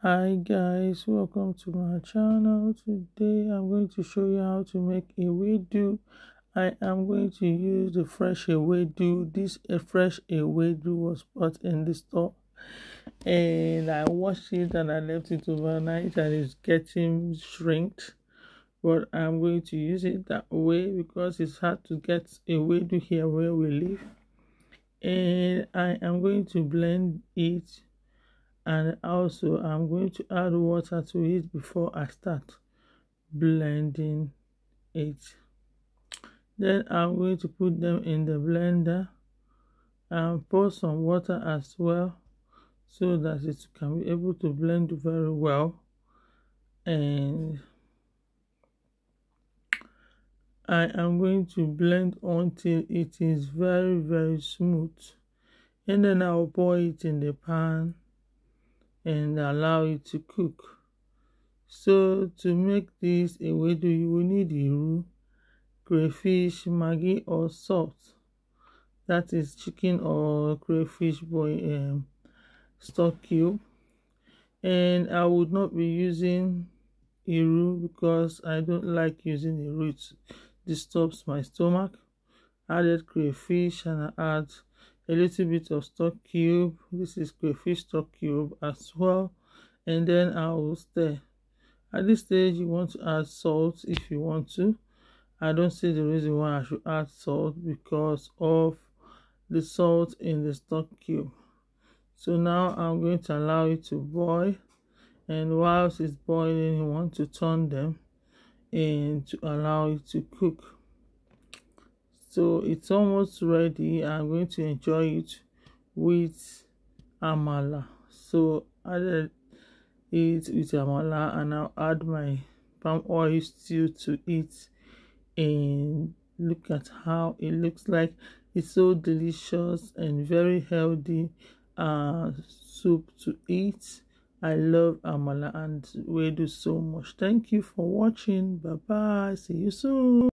Hi guys, welcome to my channel. Today I'm going to show you how to make Ewedu. I am going to use the fresh Ewedu. This fresh Ewedu was bought in the store and I washed it and I left it overnight and it's getting shrinked. But I'm going to use it that way because it's hard to get Ewedu here where we live. And I am going to blend it, and also I'm going to add water to it before I start blending it. Then I'm going to put them in the blender and pour some water as well so that it can be able to blend very well. And I am going to blend until it is very smooth, and then I'll pour it in the pan and allow it to cook. So to make this Ewedu, you will need Iru, crayfish, maggi or salt. That is chicken or crayfish stock cube. And I would not be using Iru because I don't like using Iru. It disturbs my stomach. Added crayfish and I add a little bit of stock cube. This is crayfish stock cube as well. And then I will stir. At this stage, you want to add salt if you want to. I don't see the reason why I should add salt because of the salt in the stock cube. So now I'm going to allow it to boil, and whilst it's boiling, you want to turn them and to allow it to cook. So it's almost ready. I'm going to enjoy it with amala. So added it with amala, and I'll add my palm oil stew to it, and look at how it looks like. It's so delicious and very healthy soup to eat. I love amala and Ewedu so much. Thank you for watching. Bye bye, see you soon.